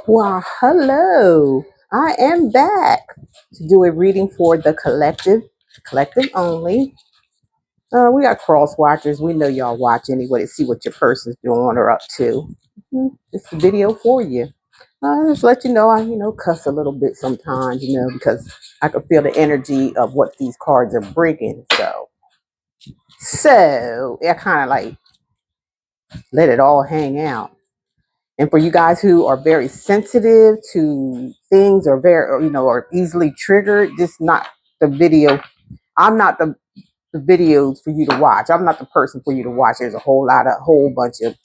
Well, hello. I am back to do a reading for the collective only. We got cross watchers. We know y'all watch anyway to see what your person's doing or up to. It's a video for you. Just let you know I cuss a little bit sometimes, because I can feel the energy of what these cards are bringing. So I kind of like let it all hang out. And for you guys who are very sensitive to things or or easily triggered, this not the video. I'm not the videos for you to watch. I'm not the person for you to watch. There's a whole bunch of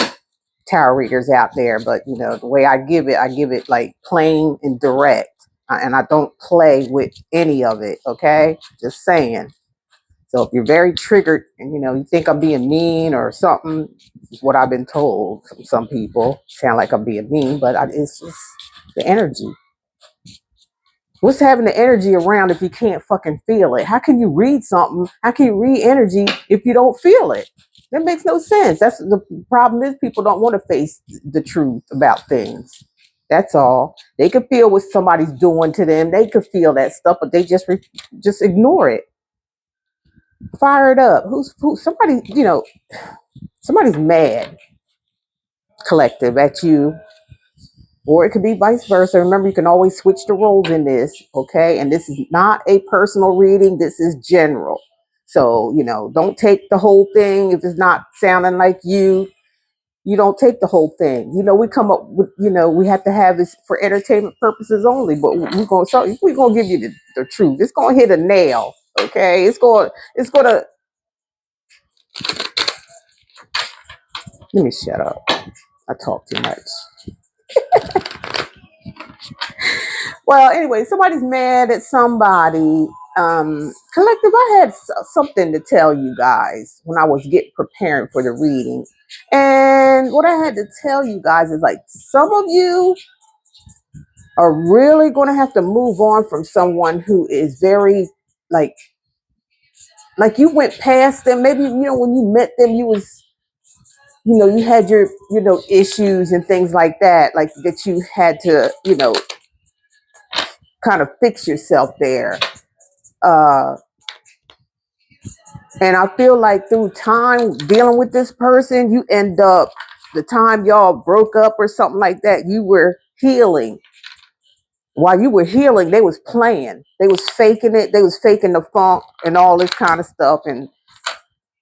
tarot readers out there, but the way I give it like plain and direct. And I don't play with any of it. Okay, just saying. So if you're very triggered and you think I'm being mean or something, is what I've been told from some people. Sound like I'm being mean, but it's just the energy. What's having the energy around if you can't fucking feel it? How can you read something? How can you read energy if you don't feel it? That makes no sense. That's the problem is people don't want to face the truth about things. That's all. They can feel what somebody's doing to them. They could feel that stuff, but they just ignore it. Fire it up. Somebody, somebody's mad, collective, at you, or it could be vice versa. Remember, you can always switch the roles in this, okay? And this is not a personal reading, this is general. So, don't take the whole thing. If it's not sounding like you don't take the whole thing. We come up with, we have to have this for entertainment purposes only, but we're gonna give you the truth. It's gonna hit a nail, okay? It's gonna let me shut up. I talk too much. Well, anyway, somebody's mad at somebody. Collective, I had something to tell you guys when I was getting preparing for the reading. And what I had to tell you guys is like some of you are really going to have to move on from someone who is very like you went past them. Maybe when you met them you was you had your issues and things like that, like that you had to kind of fix yourself there. Uh, and I feel like through time dealing with this person, you end up the time y'all broke up or something like that, you were healing. While you were healing, they was playing. They was faking it. They was faking the funk and all this kind of stuff. And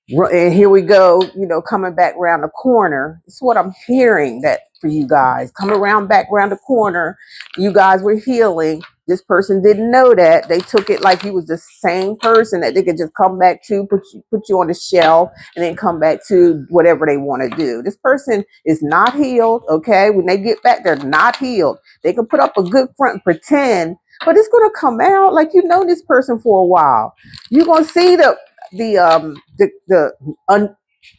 here we go, coming back around the corner. It's what I'm hearing that for you guys. Coming around back around the corner, you guys were healing. This person didn't know that. They took it like you was the same person that they could just come back to, put you on the shelf, and then come back to whatever they want to do. This person is not healed, okay? When they get back, they're not healed. They can put up a good front and pretend, but it's going to come out like you know this person for a while. You're going to see the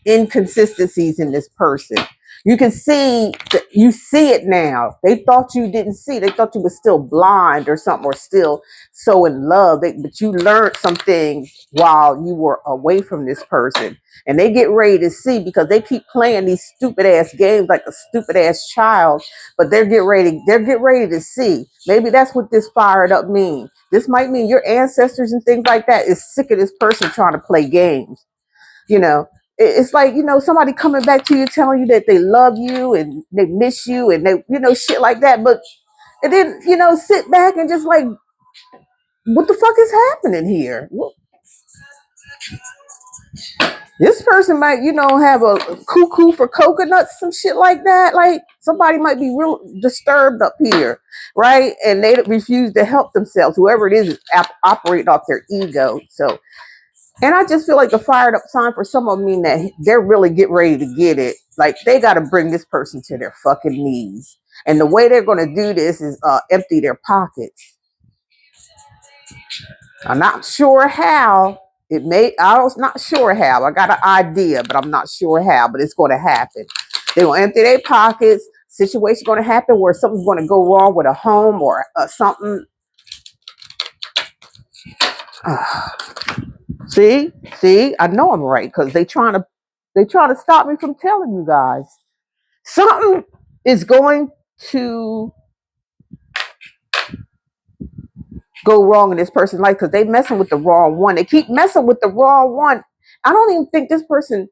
inconsistencies in this person. You can see that you see it now. They thought you didn't see. They thought you were still blind or something, or still so in love. But you learned some things while you were away from this person, and they get ready to see because they keep playing these stupid ass games like a stupid ass child. But they're get ready. They're get ready to see. Maybe that's what this fired up means. This might mean your ancestors and things like that is sick of this person trying to play games. It's like, somebody coming back to you telling you that they love you and they miss you and they, shit like that. But and then, sit back and just like, what the fuck is happening here? This person might, have a cuckoo for coconuts, some shit like that. Like somebody might be real disturbed up here, right? And they refuse to help themselves. Whoever it is operating off their ego. So, and I just feel like the fired up sign for some of them mean that they're really getting ready to get it. Like they got to bring this person to their fucking knees. And the way they're going to do this is empty their pockets. I'm not sure how. I was not sure how. I got an idea, but I'm not sure how, but it's going to happen. They're going to empty their pockets. Situation going to happen where something's going to go wrong with a home or something. See, I know I'm right because they trying to stop me from telling you guys. Something is going to go wrong in this person's life because they messing with the wrong one. They keep messing with the wrong one. I don't even think this person,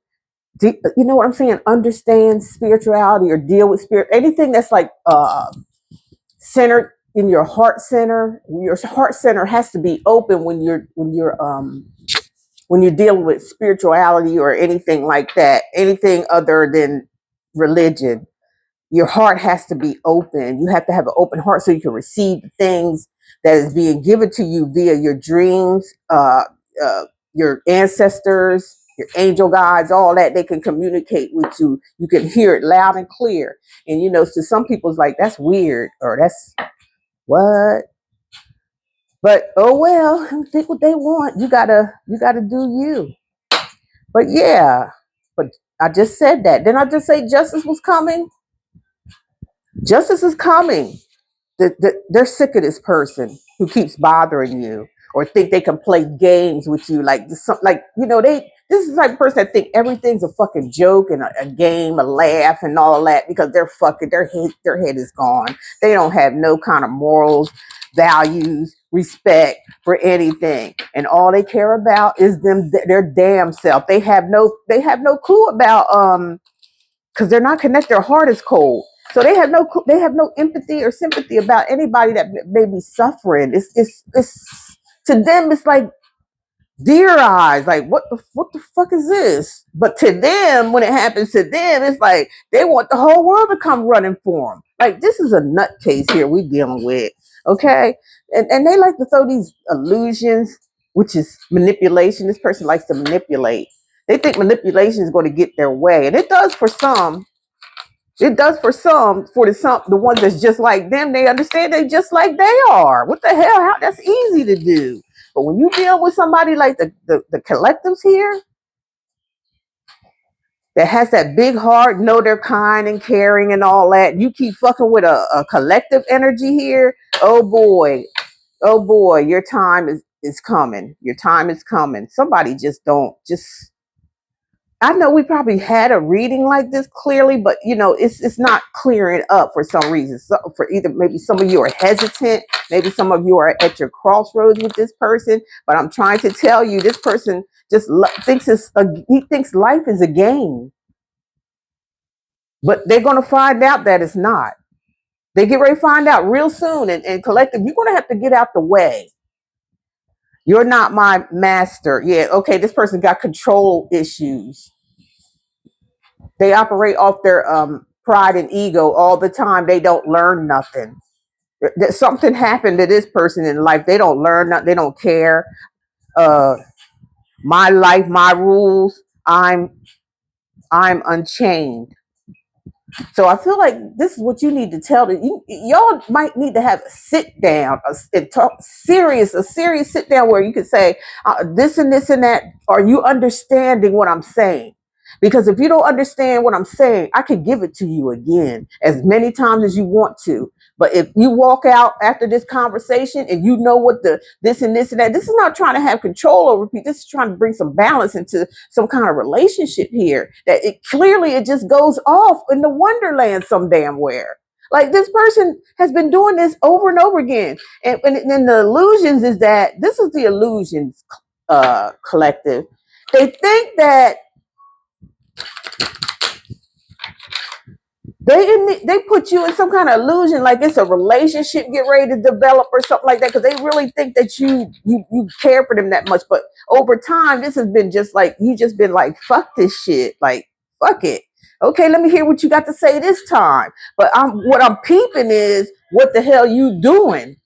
you know what I'm saying, understands spirituality or deal with spirit. Anything that's like centered in your heart center. Your heart center has to be open when you're dealing with spirituality or anything like that. Anything other than religion. Your heart has to be open. You have to have an open heart so you can receive the things that is being given to you via your dreams, your ancestors, your angel guides, all that. They can communicate with you. You can hear it loud and clear. And to some people, it's like, that's weird, or that's what. But oh well, think what they want. You gotta do you. But yeah, but I just said that. Then I just say justice was coming. Justice is coming. They're sick of this person who keeps bothering you or think they can play games with you. Like this is the type of person that think everything's a fucking joke and a game, a laugh and all that because their head is gone. They don't have no kind of morals, values, respect for anything. And all they care about is their damn self. They have no clue about because they're not connected. Their heart is cold, so they have no empathy or sympathy about anybody that may be suffering. It's to them. It's like deer eyes. Like what the fuck is this? But to them, when it happens to them, it's like they want the whole world to come running for them. Like this is a nutcase here we dealing with. Okay, and they like to throw these illusions, which is manipulation. This person likes to manipulate. They think manipulation is going to get their way, and it does for some. It does for some. For the ones that's just like them, they understand they just like they are. What the hell? How that's easy to do. But when you deal with somebody like the collectives here that has that big heart, know they're kind and caring and all that, you keep fucking with a collective energy here. Oh boy, your time is coming. Your time is coming. Somebody just. I know we probably had a reading like this clearly, but it's not clearing up for some reason. So for either maybe some of you are hesitant, maybe some of you are at your crossroads with this person. But I'm trying to tell you, this person just he thinks life is a game, but they're gonna find out that it's not. They get ready to find out real soon. And collective, you're gonna have to get out the way. You're not my master. Yeah, okay, this person got control issues. They operate off their pride and ego all the time. They don't learn nothing. Something happened to this person in life. They don't learn nothing. They don't care. My life, my rules. I'm unchained. So I feel like this is what you need to tell them. Y'all might need to have a sit down, and talk a serious sit down where you could say this and this and that. Are you understanding what I'm saying? Because if you don't understand what I'm saying, I can give it to you again as many times as you want to. But if you walk out after this conversation and you know what this and this and that, this is not trying to have control over people. This is trying to bring some balance into some kind of relationship here. That it just goes off in the wonderland some damn where. Like this person has been doing this over and over again. And then the illusions is that this is the illusions collective. They think that they put you in some kind of illusion, like it's a relationship get ready to develop or something like that, because they really think that you care for them that much. But over time, this has been just like you just been like, fuck this shit, like fuck it. Okay, let me hear what you got to say this time. But what I'm peeping is what the hell you doing,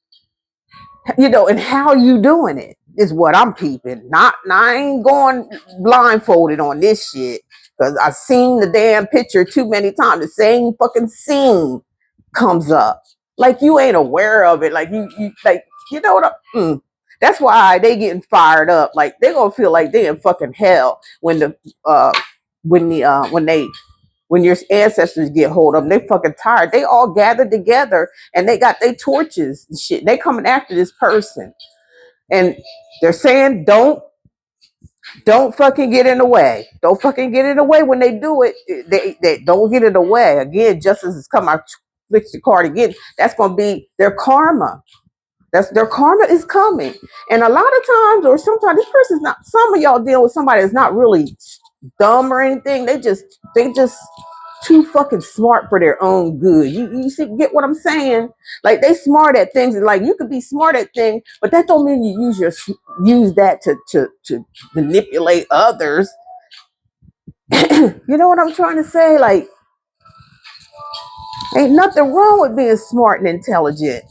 and how you doing it is what I'm peeping. I ain't going blindfolded on this shit. Because I've seen the damn picture too many times. The same fucking scene comes up. Like you ain't aware of it. Like you like, what that's why they getting fired up. Like they're gonna feel like they in fucking hell when when your ancestors get hold of them. They fucking tired. They all gathered together and they got their torches and shit. They coming after this person. And they're saying don't fucking get in the way. Don't fucking get in the way when they do it. They don't get in the way. Again, justice is coming. flicks the card again, that's going to be their karma. That's their karma is coming. And a lot of times, or sometimes, this person's not, some of y'all deal with somebody that's not really dumb or anything. They just too fucking smart for their own good. You see, get what I'm saying? Like, they smart at things, and like, you could be smart at things, but that don't mean you use that to manipulate others. You know what I'm trying to say? Like, ain't nothing wrong with being smart and intelligent,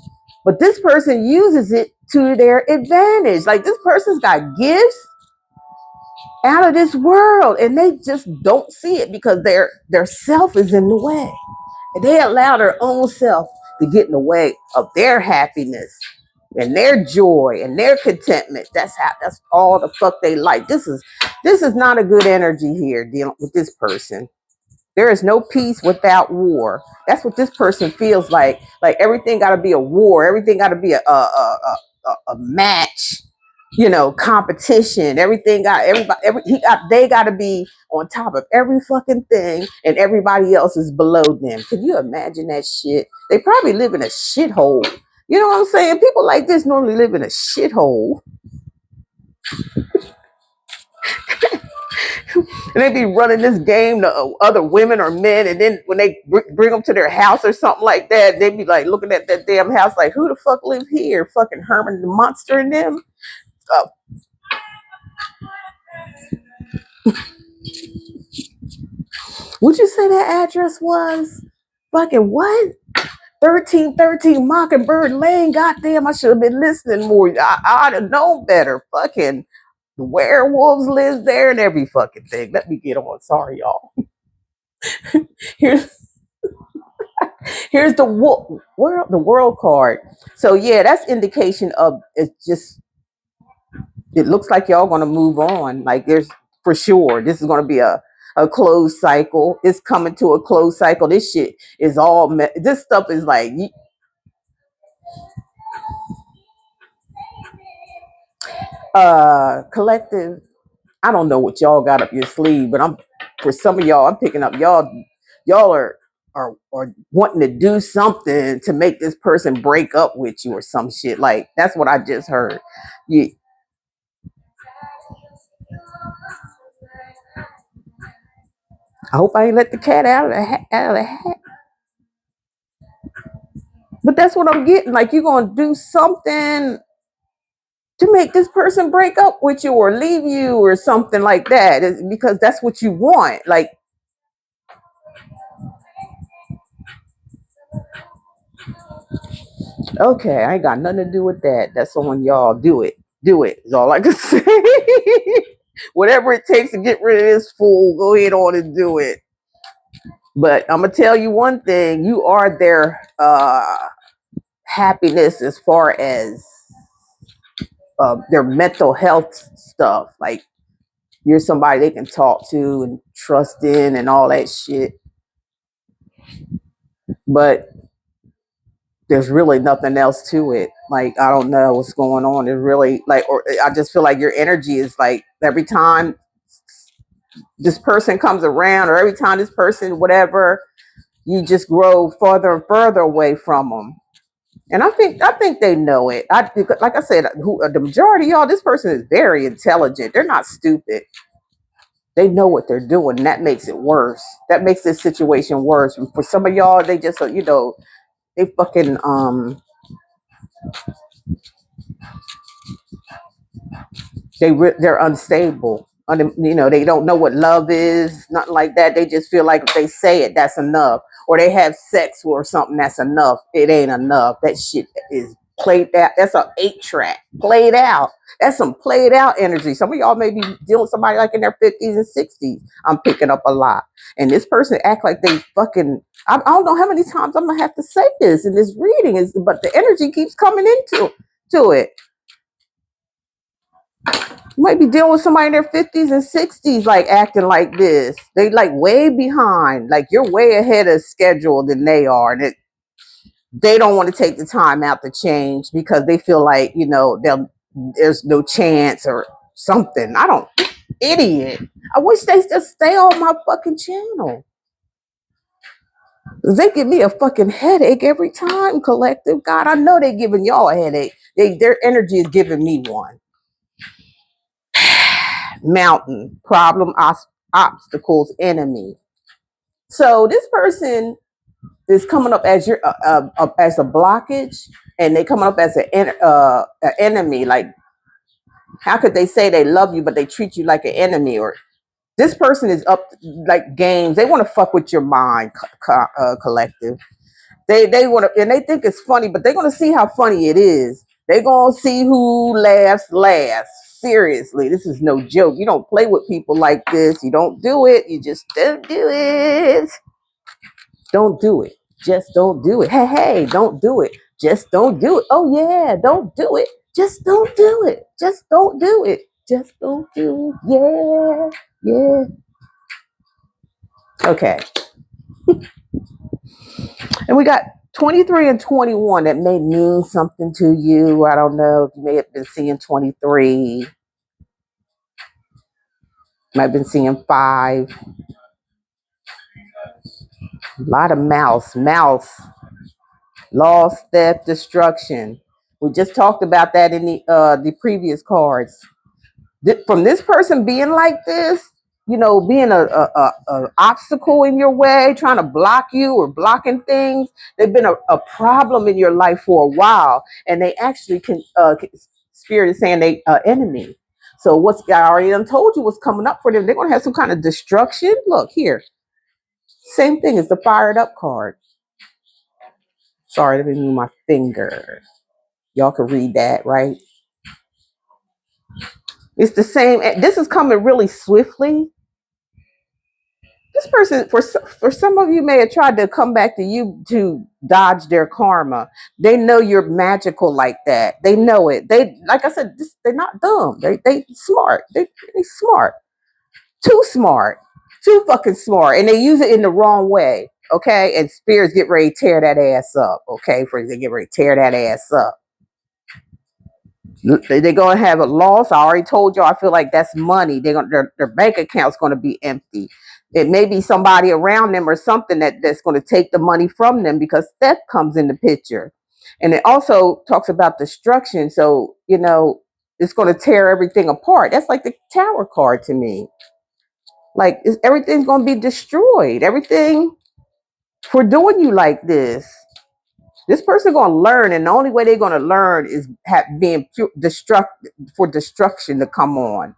but this person uses it to their advantage. Like, this person's got gifts out of this world, and they just don't see it because their self is in the way. And they allow their own self to get in the way of their happiness and their joy and their contentment. That's all the fuck they like. This is not a good energy here dealing with this person. There is no peace without war. That's what this person feels like. Like, everything got to be a war. Everything got to be a match. Competition. Everything got everybody. They got to be on top of every fucking thing, and everybody else is below them. Can you imagine that shit? They probably live in a shithole. You know what I'm saying? People like this normally live in a shithole. And they be running this game to other women or men, and then when they bring them to their house or something like that, they be like looking at that damn house like, who the fuck live here? Fucking Herman the Monster and them. Uh, would you say that address was fucking what? 1313 Mockingbird Lane. Goddamn, I should have been listening more. I'd have known better. Fucking the werewolves live there and every fucking thing. Let me get on. Sorry, y'all. Here's Here's the world card. So yeah, that's indication of it's just. It looks like y'all gonna move on. Like, there's for sure this is gonna be a closed cycle. It's coming to a closed cycle. This shit is all. This stuff is like collective. I don't know what y'all got up your sleeve, but for some of y'all, I'm picking up y'all are wanting to do something to make this person break up with you or some shit. Like, that's what I just heard. Yeah. I hope I ain't let the cat out of the hat. But that's what I'm getting. Like, you're gonna do something to make this person break up with you or leave you or something like that. Because that's what you want. Like, okay, I ain't got nothing to do with that. That's on y'all. Do it. Do it. Is all I can say. Whatever it takes to get rid of this fool, go ahead on and do it. But I'm gonna tell you one thing: you are their happiness as far as their mental health stuff. Like, you're somebody they can talk to and trust in and all that shit. But there's really nothing else to it. Like, I don't know what's going on. It's really like, or I just feel like your energy is like, every time this person comes around, or every time this person, whatever, you just grow further and further away from them. And I think they know it. Like I said, the majority of y'all, this person is very intelligent. They're not stupid. They know what they're doing. And that makes it worse. That makes this situation worse. For some of y'all, they just, they fucking they're unstable. They don't know what love is, nothing like that. They just feel like if they say it, that's enough. Or they have sex or something, that's enough. It ain't enough. That shit is played out. That's an 8-track played out. That's some played out energy. Some of y'all may be dealing with somebody like in their 50s and 60s. I'm picking up a lot. And this person act like they fucking, I don't know how many times I'm gonna have to say this in this reading, but the energy keeps coming into it. You might be dealing with somebody in their 50s and 60s, like acting like this. They like way behind. Like, you're way ahead of schedule than they are. And they don't want to take the time out to change because they feel like, there's no chance or something. Idiot. I wish they just stay on my fucking channel. They give me a fucking headache every time, collective. God, I know they giving y'all a headache. Their energy is giving me one. Mountain, problem, obstacles, enemy. So this person is coming up as your as a blockage, and they coming up as an enemy. Like, how could they say they love you, but they treat you like an enemy? Or this person is up like games. They want to fuck with your mind, collective. They want to, and they think it's funny, but they're gonna see how funny it is. They're gonna see who laughs last. Seriously, this is no joke. You don't play with people like this. You don't do it. You just don't do it. Don't do it. Just don't do it. Hey, hey, don't do it. Just don't do it. Oh yeah, don't do it. Just don't do it. Just don't do it. Just don't do it. Yeah, yeah. Okay. And we got 23 and 21 that may mean something to you. I don't know if you may have been seeing 23, might have been seeing 5. A lot of mouse, loss, theft, destruction. We just talked about that in the previous cards. From this person being like this, you know, being a obstacle in your way, trying to block you or blocking things. They've been a problem in your life for a while, and they actually can. Spirit is saying they enemy. So what's I already done told you what's coming up for them. They're gonna have some kind of destruction. Look here, same thing as the fired up card. Sorry, let me move my finger. Y'all can read that, right? It's the same. This is coming really swiftly. This person, for some of you, may have tried to come back to you to dodge their karma. They know you're magical like that. They know it. They, like I said, they're not dumb. They smart. They smart. Too smart. Too fucking smart. And they use it in the wrong way. Okay. And spirits get ready to tear that ass up. Okay. They get ready to tear that ass up. They're going to have a loss. I already told you. I feel like that's money. Their bank account's going to be empty. It may be somebody around them or something that's going to take the money from them, because theft comes in the picture. And it also talks about destruction. So, you know, it's going to tear everything apart. That's like the Tower card to me. Like, everything's going to be destroyed. Everything for doing you like this. This person going to learn, and the only way they're going to learn is being for destruction to come on.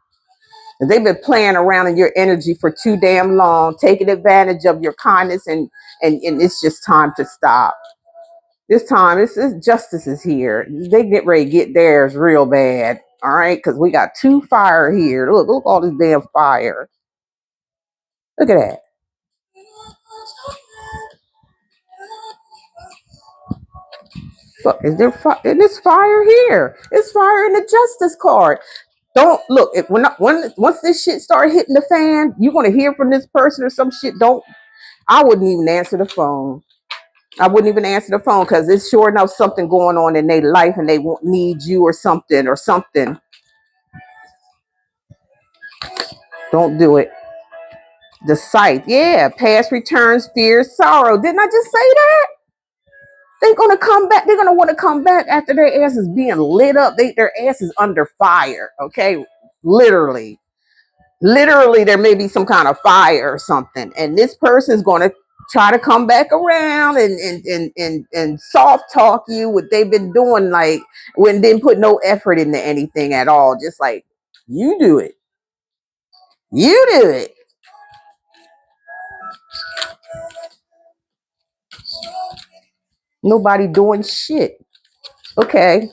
And they've been playing around in your energy for too damn long, taking advantage of your kindness, and it's just time to stop. This time, it's justice is here. They get ready to get theirs real bad. All right, because we got 2 fire here. Look all this damn fire. Look at that. Is there fire? And there's fire here. It's fire in the justice card. Don't look. Once this shit start hitting the fan, you're gonna hear from this person or some shit. Don't. I wouldn't even answer the phone. I wouldn't even answer the phone, because it's sure enough something going on in their life, and they won't need you or something. Don't do it. The sight, yeah, past returns, fears, sorrow. Didn't I just say that? They're gonna come back. They're gonna want to come back after their ass is being lit up. Their ass is under fire. Okay, literally. There may be some kind of fire or something, and this person is going to try to come back around and soft talk you what they've been doing, like when didn't put no effort into anything at all, just like you do it. Nobody doing shit. Okay.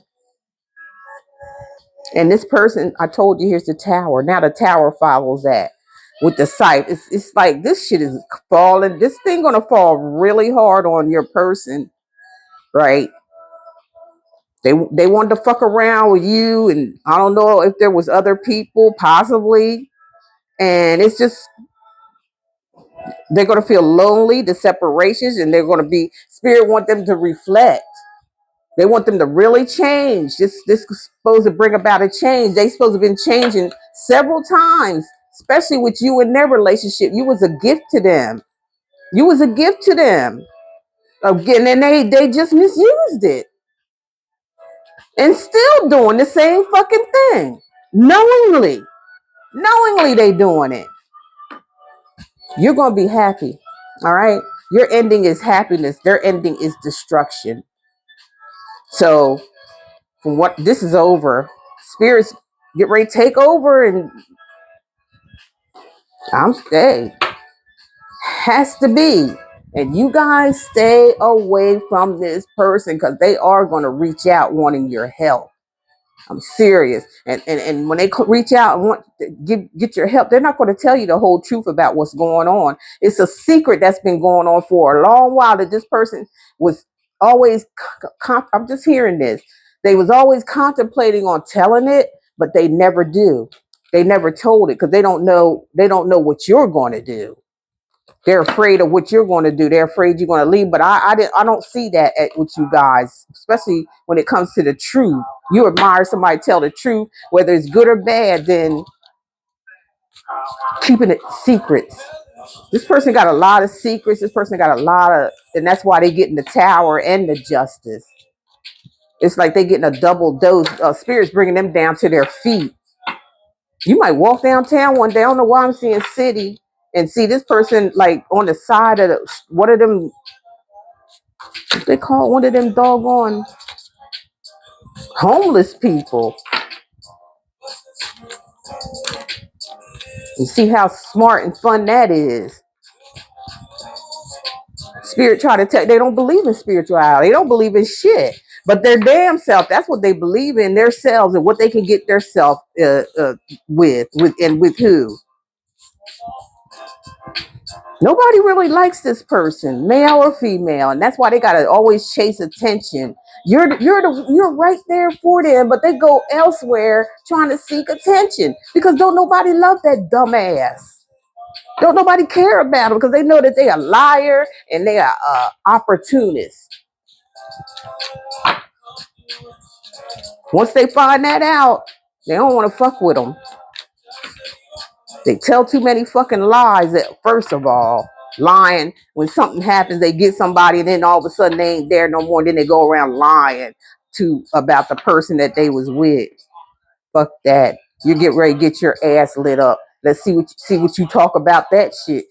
And this person, I told you, here's the tower. Now the tower follows that with the sight. It's like this shit is falling. This thing gonna fall really hard on your person, right? They wanted to fuck around with you, and I don't know if there was other people, possibly. And it's just they're gonna feel lonely, the separations, and they're gonna be spirit want them to reflect. They want them to really change. This is supposed to bring about a change. They supposed to have been changing several times, especially with you in their relationship. You was a gift to them. You was a gift to them. Again, and they just misused it and still doing the same fucking thing. Knowingly. Knowingly they doing it. You're gonna be happy. All right. Your ending is happiness. Their ending is destruction. So from what this is over, spirits get ready to take over, and I'm stay. Has to be. And you guys stay away from this person because they are going to reach out wanting your help. I'm serious. And when they reach out and want to get your help, they're not going to tell you the whole truth about what's going on. It's a secret that's been going on for a long while that this person was always, I'm just hearing this. They was always contemplating on telling it, but they never do. They never told it because they don't know what you're going to do. They're afraid of what you're going to do. They're afraid you're going to leave. But I don't see that with you guys, especially when it comes to the truth. You admire somebody tell the truth, whether it's good or bad, then keeping it secrets. This person got a lot of secrets. This person got a lot of, and that's why they get in the tower and the justice. It's like they getting a double dose. Spirits bringing them down to their feet. You might walk downtown one day. I don't know why I'm seeing city and see this person like on the side of one of them. They call one of them doggone homeless people. You see how smart and fun that is. Spirit try to tell, they don't believe in spirituality. They don't believe in shit. But their damn self, that's what they believe in, their selves and what they can get their self with who. Nobody really likes this person, male or female, and that's why they gotta always chase attention. You're right there for them, but they go elsewhere trying to seek attention because don't nobody love that dumbass. Don't nobody care about them because they know that they are a liar and they are opportunists. Once they find that out, they don't want to fuck with them. They tell too many fucking lies. That first of all, lying when something happens, they get somebody, and then all of a sudden they ain't there no more. And then they go around lying about the person that they was with. Fuck that. You get ready to get your ass lit up. Let's see what you talk about that shit.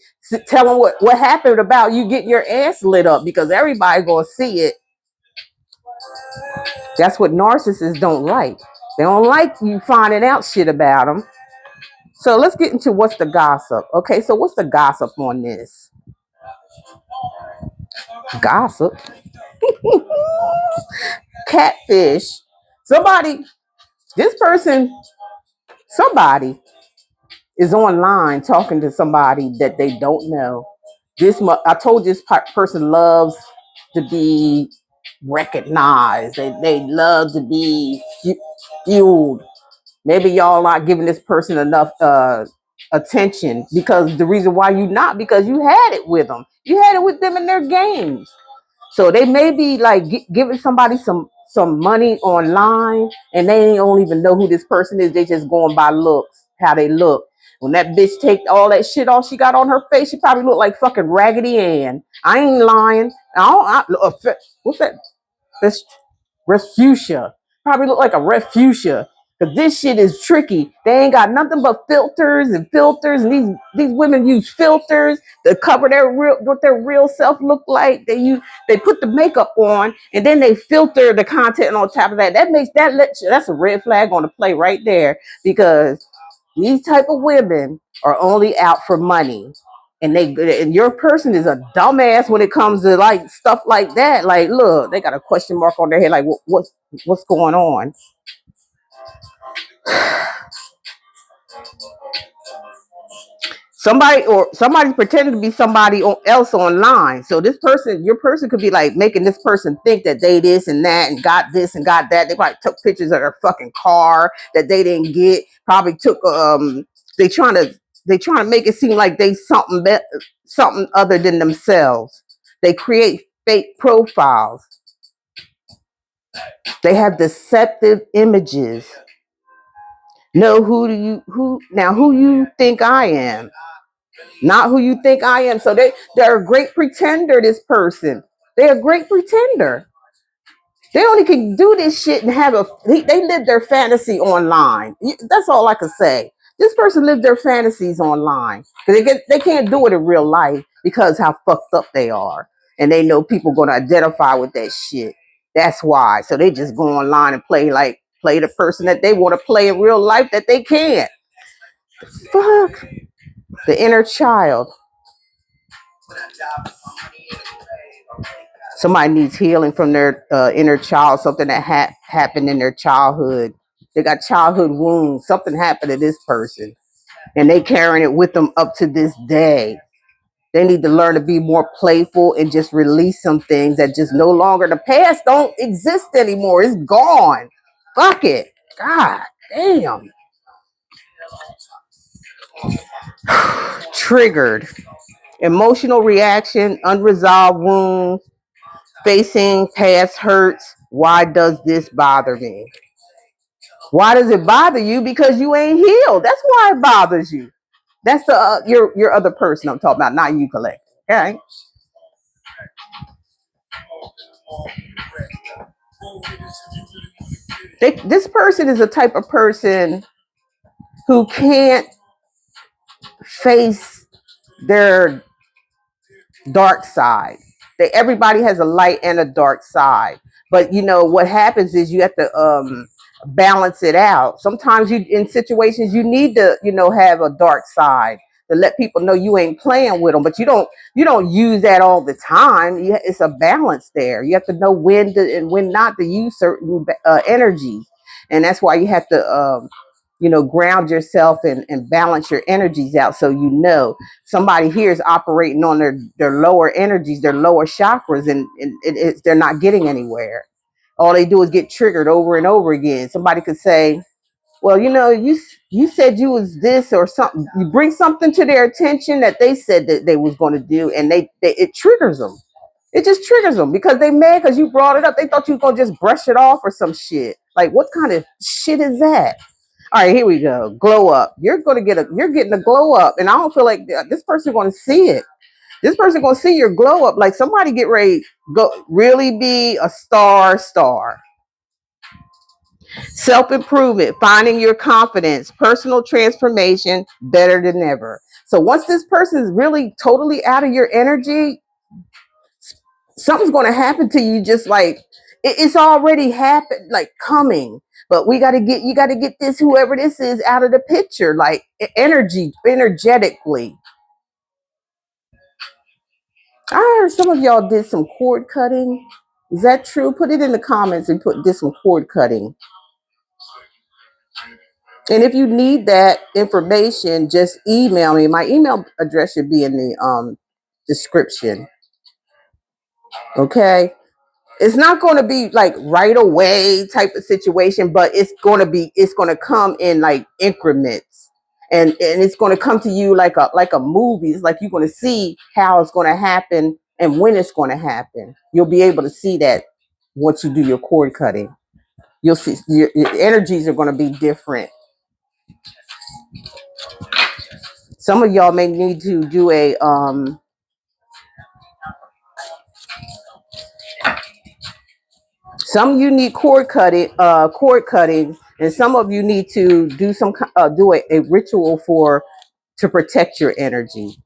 Tell them what happened about you getting your ass lit up because everybody gonna see it. That's what narcissists don't like. They don't like you finding out shit about them. So let's get into what's the gossip. Okay, so what's the gossip on this? Gossip. Catfish. Somebody somebody is online talking to somebody that they don't know. I told this person loves to be recognized. They love to be fueled. Maybe y'all not giving this person enough attention because the reason why you not because you had it with them. You had it with them in their games. So they may be like giving somebody some money online and they don't even know who this person is. They just going by looks, how they look. When that bitch take all that shit off she got on her face, she probably look like fucking Raggedy Ann. I ain't lying. What's that? That's Refugia. Probably look like a Refugia. Cause this shit is tricky. They ain't got nothing but filters, and these women use filters to cover what their real self look like. They put the makeup on and then they filter the content on top of that. That's a red flag on the play right there because these type of women are only out for money. And your person is a dumbass when it comes to like stuff like that. Like, look, they got a question mark on their head. Like, what's going on? Somebody's pretending to be somebody else online. So your person could be like making this person think that they this and that and got this and got that. They probably took pictures of their fucking car that they didn't get. Probably took they trying to make it seem like they something other than themselves. They create fake profiles. They have deceptive images. Know who you think I am. Not who you think I am. So they're a great pretender, this person. They're a great pretender. They only can do this shit and have they live their fantasy online. That's all I can say. This person lived their fantasies online. They can't do it in real life because how fucked up they are. And they know people gonna identify with that shit. That's why. So they just go online and play the person that they want to play in real life that they can't. Fuck. The inner child. Somebody needs healing from their inner child, something that happened in their childhood. They got childhood wounds. Something happened to this person, and they carrying it with them up to this day. They need to learn to be more playful and just release some things that just no longer, the past don't exist anymore. It's gone. Fuck it. God damn. Triggered. Emotional reaction, unresolved wounds, facing past hurts. Why does this bother me? Why does it bother you? Because you ain't healed. That's why it bothers you. That's the your other person I'm talking about, not you, collect. Okay. This person is a type of person who can't face their dark side. Everybody has a light and a dark side, but you know what happens is you have to balance it out. Sometimes you in situations you need to have a dark side to let people know you ain't playing with them, but you don't use that all the time. It's a balance there. You have to know when to and when not to use certain energies, and that's why you have to ground yourself and balance your energies out, so somebody here is operating on their lower energies, their lower chakras, and they're not getting anywhere. All they do is get triggered over and over again. Somebody could say, well, you said you was this or something. You bring something to their attention that they said that they was going to do, and it triggers them. It just triggers them because they mad because you brought it up. They thought you were going to just brush it off or some shit. Like, what kind of shit is that? All right, here we go. Glow up. You're getting a glow up, and I don't feel like this person going to see it. This person going to see your glow up. Like, somebody get ready go really be a star. Self-improvement, finding your confidence, personal transformation, better than ever. So once this person is really totally out of your energy, something's going to happen to you. Just like it's already happened, like coming. But you got to get this, whoever this is, out of the picture, like energetically. I heard some of y'all did some cord cutting. Is that true? Put it in the comments and did some cord cutting. And if you need that information, just email me. My email address should be in the description. Okay. It's not going to be like right away type of situation, but it's going to come in like increments. And it's going to come to you like a movie. It's like you're going to see how it's going to happen and when it's going to happen. You'll be able to see that once you do your cord cutting. You'll see your energies are going to be different. Some of y'all may need to do some of you need cord cutting, and some of you need to do a ritual to protect your energy,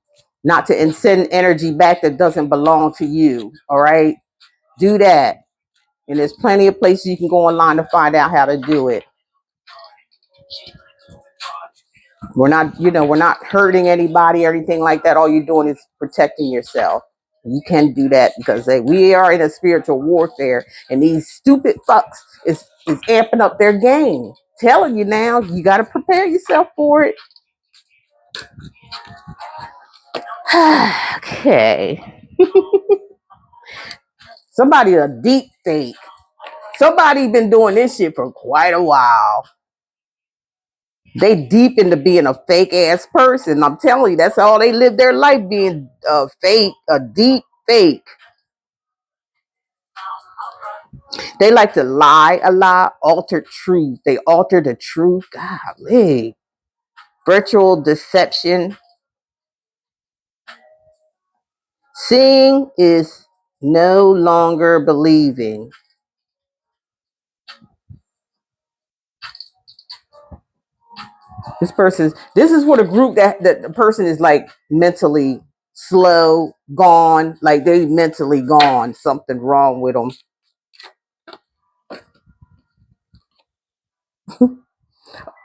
not to send energy back that doesn't belong to you. All right, do that, and there's plenty of places you can go online to find out how to do it. We're not hurting anybody or anything like that. All you're doing is protecting yourself. You can do that because we are in a spiritual warfare, and these stupid fucks is amping up their game. Telling you now, you got to prepare yourself for it. Okay. Somebody a deep fake. Somebody been doing this shit for quite a while. They deep into being a fake ass person. I'm telling you, that's all they live their life being fake, a deep fake. They like to lie a lot, alter truth. They alter the truth. Golly. Virtual deception. Seeing is No longer believing. This is what a group that the person is like mentally slow, gone, like they mentally gone, something wrong with them.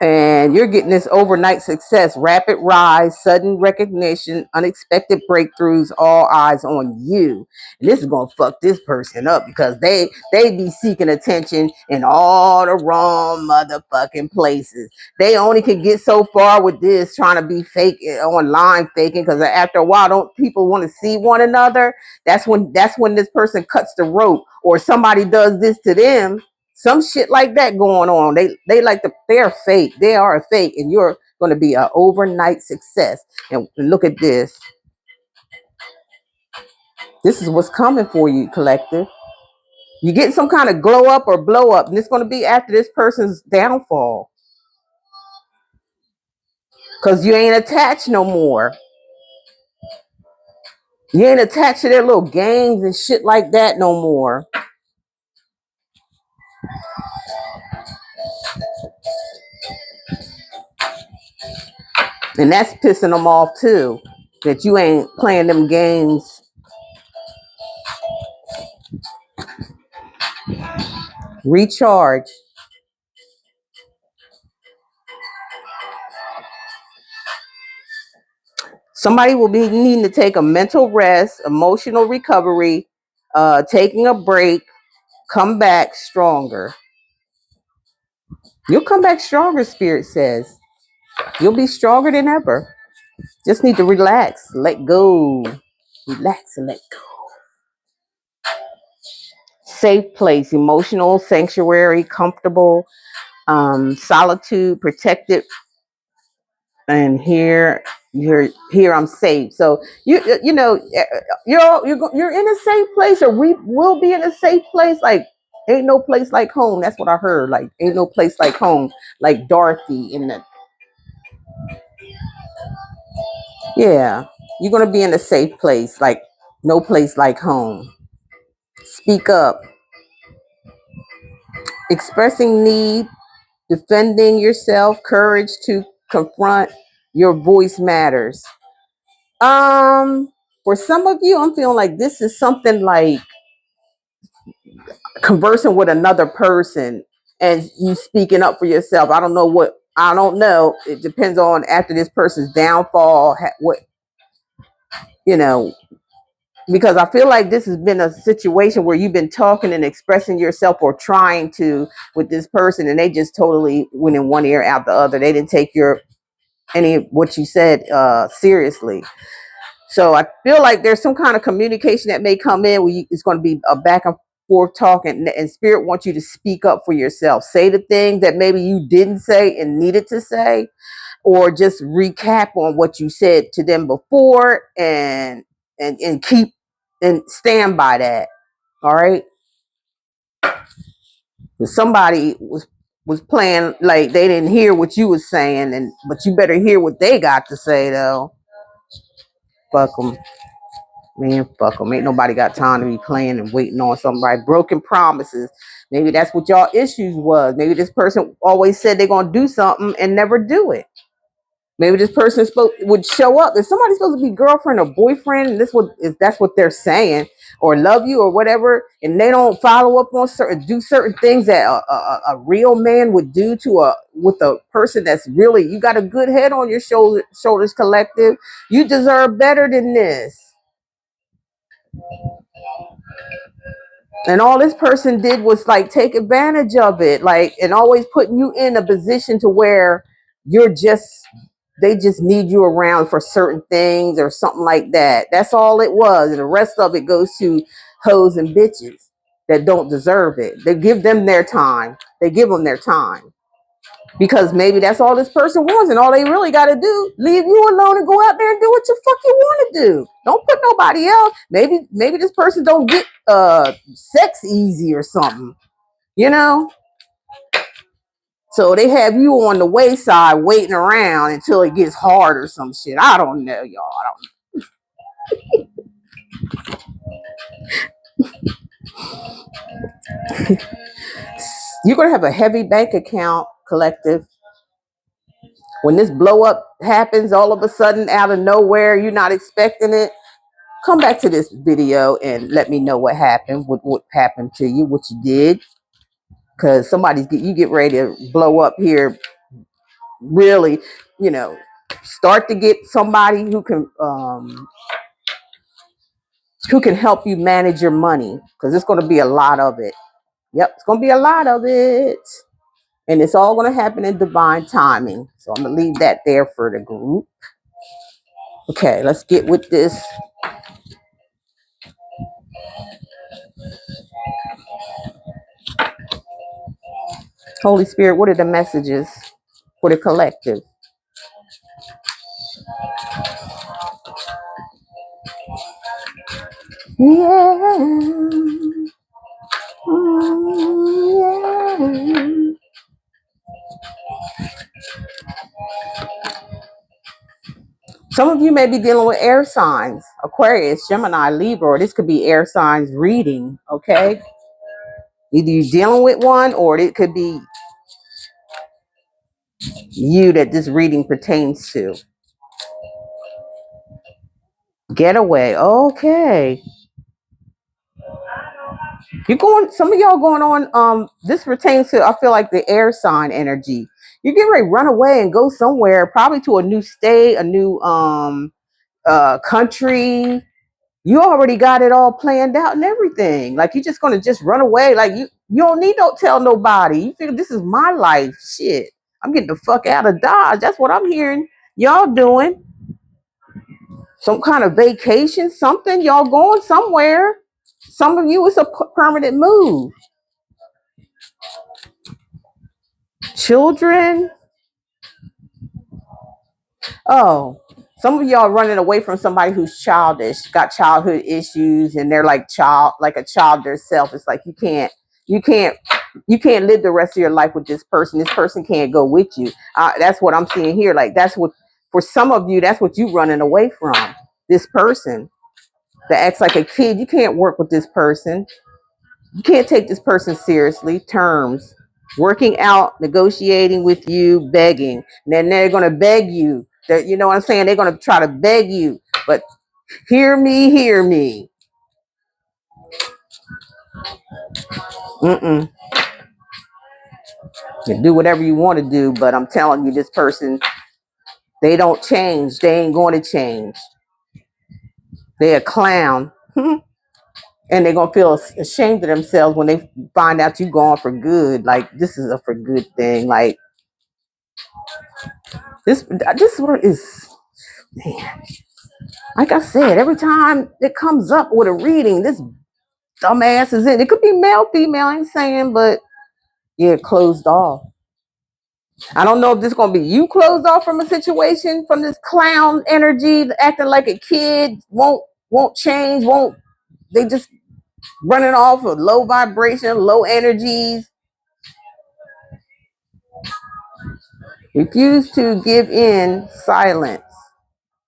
And you're getting this overnight success, rapid rise, sudden recognition, unexpected breakthroughs, all eyes on you. And this is gonna fuck this person up because they be seeking attention in all the wrong motherfucking places. They only can get so far with this trying to be fake online faking because after a while, don't people want to see one another? That's when this person cuts the rope or somebody does this to them, some shit like that going on. They're fake. They are a fake, and you're going to be an overnight success. And look at this. This is what's coming for you, collective. You get some kind of glow up or blow up, and it's going to be after this person's downfall because you ain't attached no more. You ain't attached to their little games and shit like that no more. And that's pissing them off too, that you ain't playing them games. Recharge. Somebody will be needing to take a mental rest, emotional recovery, taking a break, come back stronger. You'll come back stronger, Spirit says. You'll be stronger than ever. Just need to relax, let go. Relax and let go. Safe place, emotional sanctuary, comfortable, solitude, protected, and here I'm safe. So you know you're in a safe place, or we will be in a safe place. Like ain't no place like home. That's what I heard. Like ain't no place like home. Like Dorothy in the yeah. You're gonna be in a safe place. Like no place like home. Speak up. Expressing need, defending yourself, courage to confront. Your voice matters. For some of you, I'm feeling like this is something like conversing with another person and you speaking up for yourself. I don't know. It depends on after this person's downfall, what, you know, because I feel like this has been a situation where you've been talking and expressing yourself or trying to with this person and they just totally went in one ear out the other. They didn't take any of what you said seriously. So I feel like there's some kind of communication that may come in where it's going to be a back and forth talk, and Spirit wants you to speak up for yourself. Say the things that maybe you didn't say and needed to say, or just recap on what you said to them before, and keep and stand by that. All right. Somebody was playing like they didn't hear what you was saying, but you better hear what they got to say though. Fuck them. Man, fuck them. Ain't nobody got time to be playing and waiting on somebody. Broken promises. Maybe that's what y'all issues was. Maybe this person always said they're gonna do something and never do it. Maybe this person would show up. If somebody's supposed to be girlfriend or boyfriend, and if that's what they're saying, or love you or whatever, and they don't follow up on do certain things that a real man would do with a person that's really, you got a good head on your shoulders, collective. You deserve better than this. And all this person did was like take advantage of it, like, and always putting you in a position to where they just need you around for certain things or something like that. That's all it was. And the rest of it goes to hoes and bitches that don't deserve it. They give them their time. They give them their time. Because maybe that's all this person wants, and all they really got to do, leave you alone and go out there and do what the fuck you want to do. Don't put nobody else. Maybe this person don't get sex easy or something, you know. So they have you on the wayside waiting around until it gets hard or some shit. I don't know, y'all. I don't know. You're going to have a heavy bank account, collective. When this blow up happens all of a sudden out of nowhere, you're not expecting it. Come back to this video and let me know what happened, what happened to you, what you did. Because you get ready to blow up here. Really, start to get somebody who can help you manage your money, because it's going to be a lot of it. Yep, it's going to be a lot of it. And it's all going to happen in divine timing. So I'm going to leave that there for the group. Okay, let's get with this. Holy Spirit, what are the messages for the collective? Yeah. Yeah. Some of you may be dealing with air signs, Aquarius, Gemini, Libra, or this could be air signs reading, okay? Either you're dealing with one, or it could be you that this reading pertains to. Getaway, okay. Some of y'all going on, this pertains to, I feel like, the air sign energy. You get ready to run away and go somewhere, probably to a new state, a new country. You already got it all planned out and everything. Like, you're just gonna just run away. Like, you don't need to tell nobody. You figure this is my life. Shit. I'm getting the fuck out of Dodge. That's what I'm hearing y'all doing. Some kind of vacation, something. Y'all going somewhere. Some of you, it's a permanent move. Children. Oh, some of y'all running away from somebody who's childish, got childhood issues, and they're like a child themselves. It's like you can't live the rest of your life with this person. This person can't go with you. That's what I'm seeing here. Like, that's what, for some of you, that's what you running away from. This person that acts like a kid. You can't work with this person. You can't take this person seriously. Terms, working out, negotiating with you, begging. And then they're going to beg you. You know what I'm saying? They're going to try to beg you. But hear me, hear me. You do whatever you want to do, but I'm telling you, this person, they don't change. They ain't going to change. They're a clown. And they're going to feel ashamed of themselves when they find out you gone for good. Like, this is a for good thing. Like, this word is, man. Like I said, every time it comes up with a reading, this dumbass is in. It could be male, female, I ain't saying, but yeah, closed off. I don't know if this is going to be you closed off from a situation, from this clown energy, acting like a kid, won't change, they just running off of low vibration, low energies. Refuse to give in, silence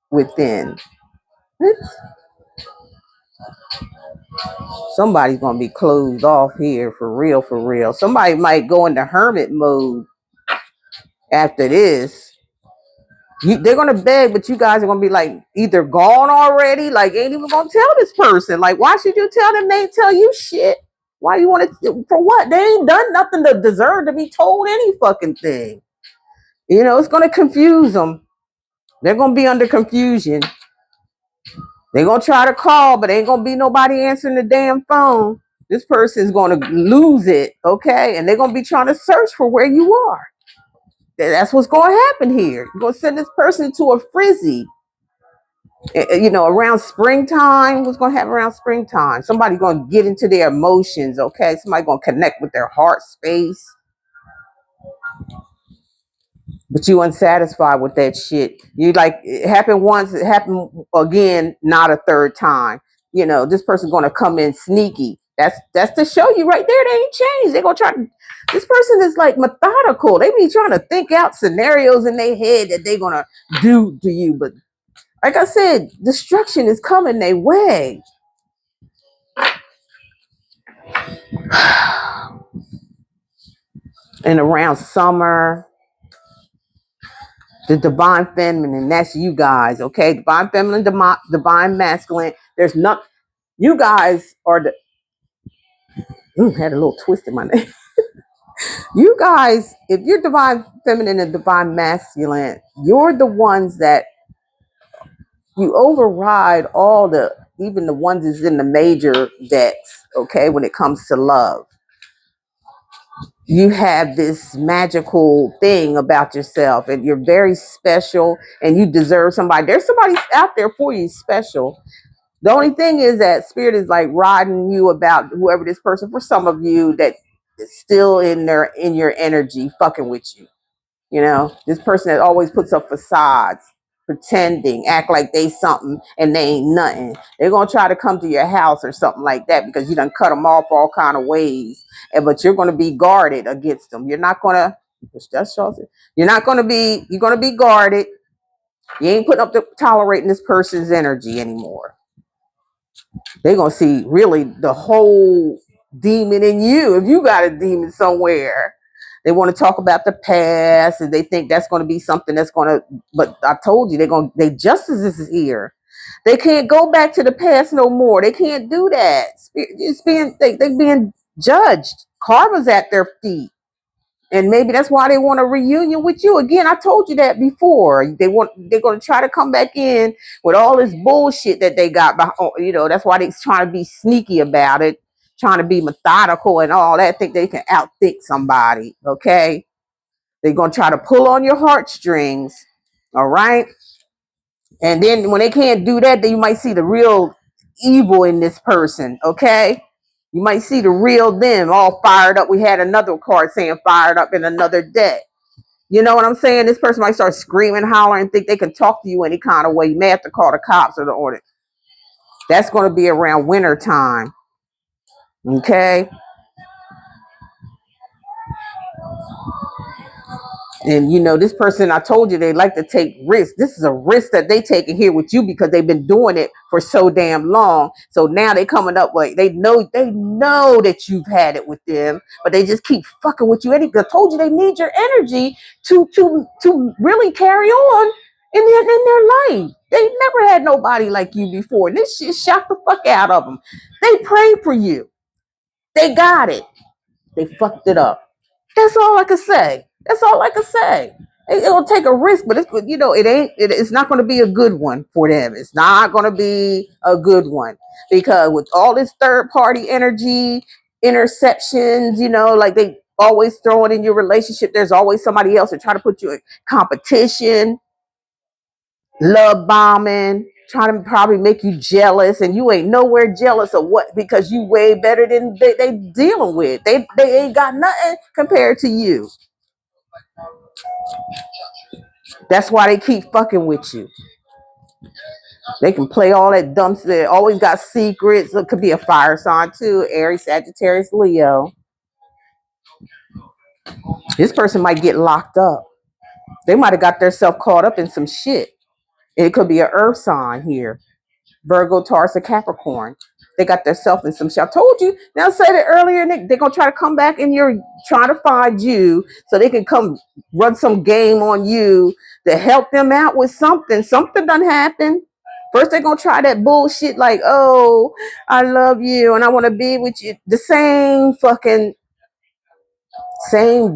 within. What? Somebody's going to be closed off here for real, for real. Somebody might go into hermit mode after this. They're going to beg, but you guys are going to be like either gone already, like ain't even going to tell this person. Like, why should you tell them? They ain't tell you shit. Why you want to, for what? They ain't done nothing to deserve to be told any fucking thing. It's going to confuse them. They're going to be under confusion. They're going to try to call, but ain't going to be nobody answering the damn phone. This person is going to lose it, okay? And they're going to be trying to search for where you are. That's what's going to happen here. You're going to send this person to a frizzy. Around springtime, what's going to happen around springtime? Somebody going to get into their emotions, okay? Somebody going to connect with their heart space. But you unsatisfied with that shit. You like, it happened once, it happened again, not a third time. This person's going to come in sneaky. That's to show you right there. They ain't changed. They're going to try to, this person is like methodical. They be trying to think out scenarios in their head that they're going to do to you. But like I said, destruction is coming their way. And around summer, the divine feminine, that's you guys, okay? Divine feminine, divine masculine. There's not, you guys are the, had a little twist in my name. You guys, if you're divine feminine and divine masculine, you're the ones that you override all the, even the ones that's in the major decks, okay, when it comes to love. You have this magical thing about yourself and you're very special and you deserve somebody. There's somebody out there for you special. The only thing is that spirit is like riding you about whoever this person, for some of you that is still in your energy, fucking with you. You know, this person that always puts up facades, pretending, act like they something and they ain't nothing. They're gonna try to come to your house or something like that because you done cut them off all kind of ways. But you're gonna be guarded against them. You're not gonna. You're not gonna be. You're gonna be guarded. You ain't putting up to tolerating this person's energy anymore. They're gonna see really the whole demon in you if you got a demon somewhere. They want to talk about the past and they think that's going to be something that's going to, but I told you they justice is here. They can't go back to the past no more. They can't do that. It's being they being judged. Karma's at their feet. And maybe that's why they want a reunion with you again. I told you that before. They're going to try to come back in with all this bullshit that they got. You know, that's why they're trying to be sneaky about it, trying to be methodical and all that. Think they can outthink somebody. Okay, they're going to try to pull on your heartstrings. All right, and then when they can't do that, then you might see the real evil in this person. Okay. You might see the real them all fired up. We had another card saying fired up in another deck. You know what I'm saying? This person might start screaming, hollering, and think they can talk to you any kind of way. You may have to call the cops or the order. That's going to be around winter time. Okay. And you know, this person, I told you, they like to take risks. This is a risk that they taking here with you because they've been doing it for so damn long. So now they coming up like they know that you've had it with them, but they just keep fucking with you. I told you they need your energy to really carry on in their life. They never had nobody like you before. And this shit shocked the fuck out of them. They prayed for you. They got it. They fucked it up. That's all I can say. That's all I can say. It'll take a risk, but it's not going to be a good one for them. It's not going to be a good one because with all this third party energy, interceptions, like they always throw it in your relationship. There's always somebody else that try to put you in competition, love bombing, trying to probably make you jealous, and you ain't nowhere jealous of what, because you way better than they dealing with. They ain't got nothing compared to you. That's why they keep fucking with you. They can play all that dumb stuff. They always got secrets. It could be a fire sign too. Aries, Sagittarius, Leo. This person might get locked up. They might have got themselves caught up in some shit. It could be an earth sign here. Virgo, Taurus, or Capricorn. They got themselves in some shit. I told you. Now I said it earlier, Nick. They're gonna try to come back and you're trying to find you so they can come run some game on you to help them out with something. Something done happened. First, they're gonna try that bullshit like, oh, I love you and I want to be with you. The same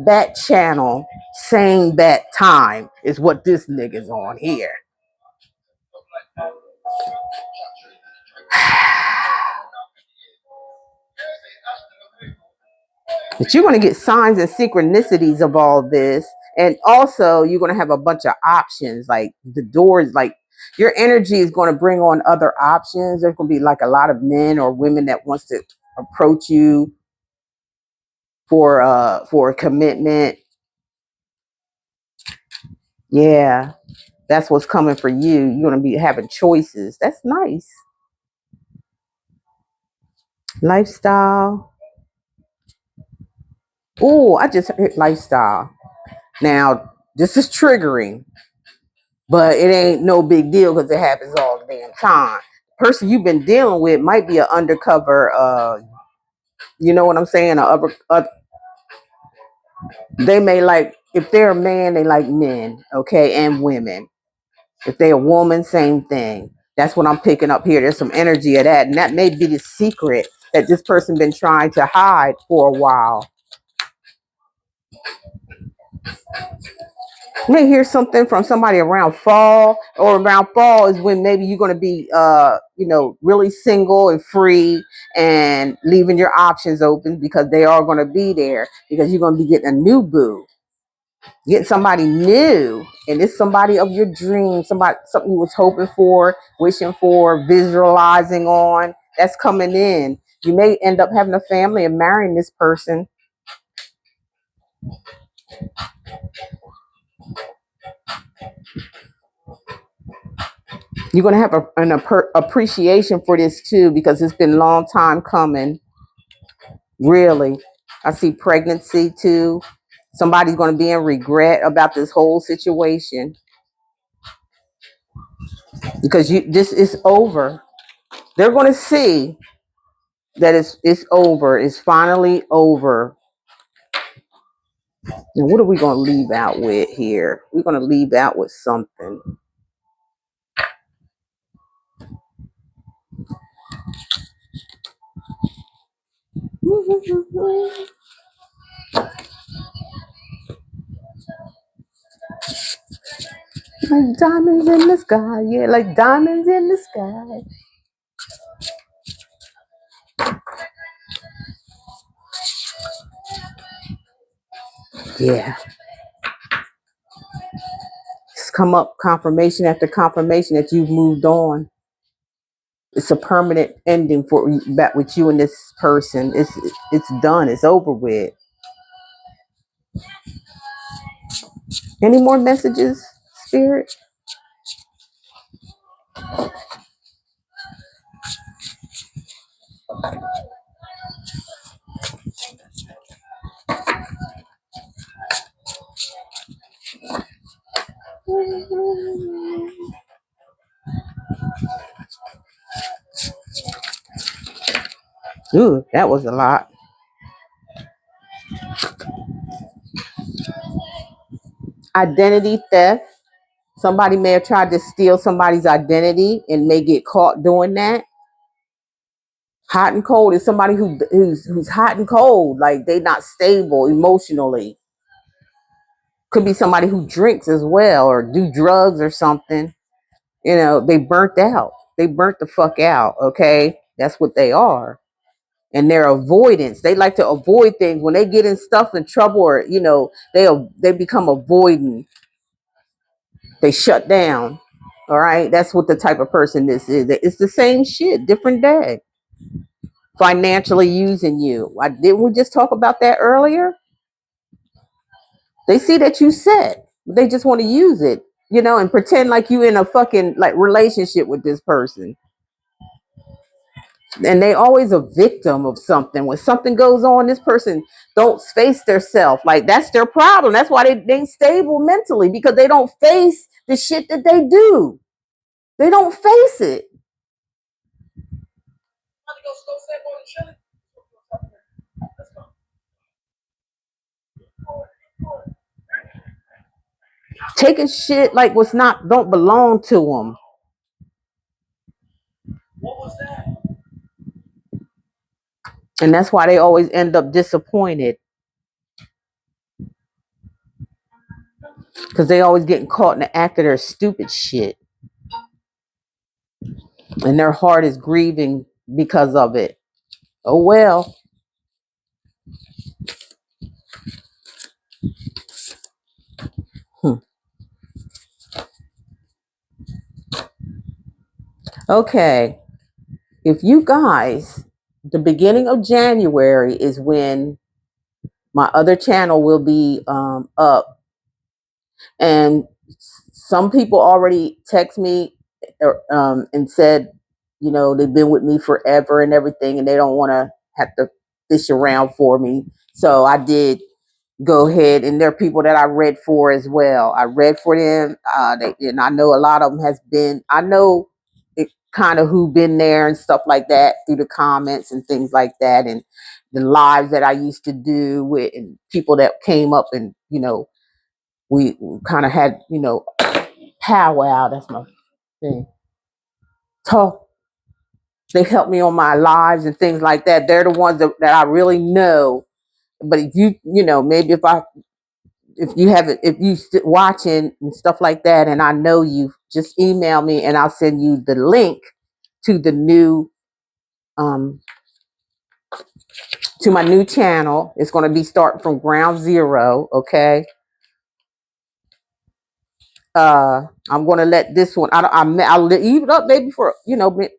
bat channel, same bat time is what this nigga's on here. But you're going to get signs and synchronicities of all this. And also, you're going to have a bunch of options. Like the doors, like your energy is going to bring on other options. There's going to be like a lot of men or women that wants to approach you for a commitment. Yeah, that's what's coming for you. You're going to be having choices. That's nice. Lifestyle. Oh, I just heard lifestyle. Now, this is triggering, but it ain't no big deal because it happens all the damn time. The person you've been dealing with might be an undercover You know what I'm saying? They may like, if they're a man, they like men, okay, and women. If they're a woman, same thing. That's what I'm picking up here. There's some energy of that. And that may be the secret that this person been trying to hide for a while. You may hear something from somebody around fall, or around fall is when maybe you're going to be, really single and free and leaving your options open because they are going to be there because you're going to be getting a new boo. Get somebody new, and it's somebody of your dreams, something you was hoping for, wishing for, visualizing on. That's coming in. You may end up having a family and marrying this person. You're gonna have an appreciation for this too, because it's been a long time coming. Really, I see pregnancy too. Somebody's gonna be in regret about this whole situation because this is over. They're gonna see that it's over. It's finally over. And what are we going to leave out with here? We're going to leave out with something. Like diamonds in the sky. Yeah, like diamonds in the sky. Yeah. It's come up confirmation after confirmation that you've moved on. It's a permanent ending for back with you and this person. It's done. It's over with. Any more messages, Spirit? Ooh, that was a lot. Identity theft. Somebody may have tried to steal somebody's identity and may get caught doing that. Hot and cold is somebody who's hot and cold, like they not stable emotionally. Could be somebody who drinks as well or do drugs or something. They burnt out. They burnt the fuck out. Okay, that's what they are. And their avoidance, they like to avoid things when they get in stuff in trouble, or they become avoidant. They shut down. All right, that's what the type of person this is. It's the same shit, different day. Financially using you. Didn't we just talk about that earlier? They see that you set. They just want to use it, and pretend like you in a fucking like relationship with this person. And they always a victim of something. When something goes on, this person don't face their self. Like that's their problem. That's why they ain't stable mentally, because they don't face the shit that they do. They don't face it. Taking shit like what's not don't belong to them. And that's why they always end up disappointed, because they always getting caught in the act of their stupid shit, and their heart is grieving because of it. Oh well. Okay, if you guys, the beginning of January is when my other channel will be up, and some people already text me and said, they've been with me forever and everything, and they don't want to have to fish around for me. So I did go ahead, and there are people that I read for as well. I read for them, and I know a lot of them has been. I know it kind of who been there and stuff like that through the comments and things like that, and the lives that I used to do with and people that came up and, we kind of had, powwow. That's my thing. Talk. They helped me on my lives and things like that. They're the ones that I really know. But if maybe if you have it, if you watching and stuff like that, and I know you, just email me and I'll send you the link to the new, um, to my new channel. It's going to be starting from ground zero. Okay. I'm going to let this one. I'll leave it up maybe for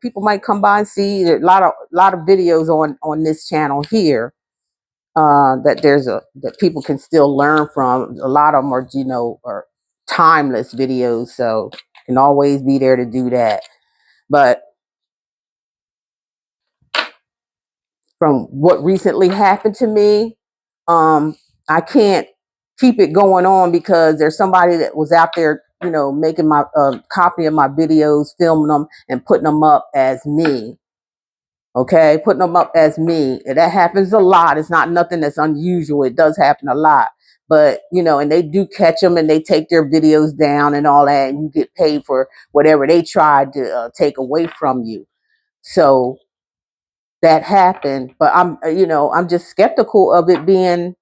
people might come by and see a lot of videos on this channel here. That people can still learn from. A lot of them are timeless videos, so can always be there to do that. But from what recently happened to me, I can't keep it going on because there's somebody that was out there, making my copy of my videos, filming them and putting them up as me. Okay, putting them up as me. And that happens a lot. It's not nothing that's unusual. It does happen a lot. But, and they do catch them and they take their videos down and all that, and you get paid for whatever they tried to take away from you. So that happened, but I'm just skeptical of it being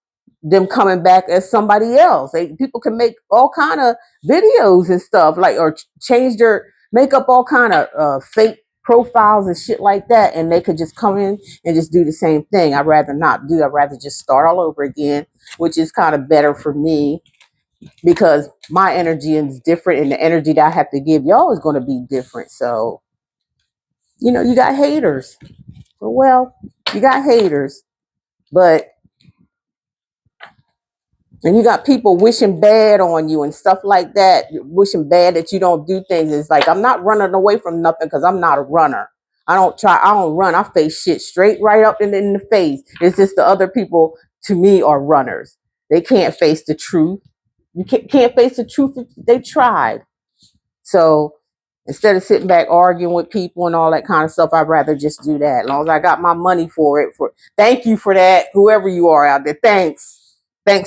them coming back as somebody else. People can make all kind of videos and stuff or make up all kind of fake profiles and shit like that, and they could just come in and just do the same thing. I'd rather not do. I'd rather just start all over again, which is kind of better for me because my energy is different, and the energy that I have to give y'all is going to be different. So, you got haters. Well, you got haters, and you got people wishing bad on you and stuff like that, wishing bad that you don't do things. It's like, I'm not running away from nothing because I'm not a runner. I don't run. I face shit straight right up in the face. It's just the other people to me are runners. They can't face the truth. You can't face the truth if they tried. So instead of sitting back arguing with people and all that kind of stuff, I'd rather just do that. As long as I got my money for it. Thank you for that, whoever you are out there. Thanks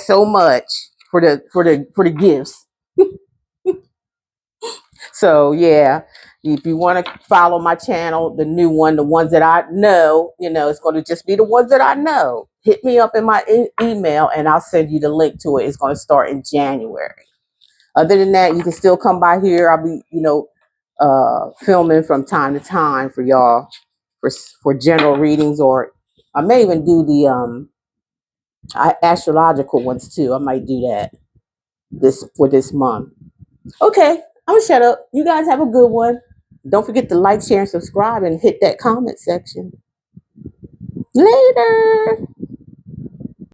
so much for the gifts. So yeah, if you want to follow my channel, the new one, the ones that I know, it's going to just be the ones that I know. Hit me up in my email and I'll send you the link to it. It's going to start in January. Other than that, you can still come by here. I'll be, filming from time to time for y'all for general readings, or I may even do the astrological ones too. I might do that for this month. Okay, I'm gonna shut up. You guys have a good one. Don't forget to like, share, and subscribe, and hit that comment section. Later.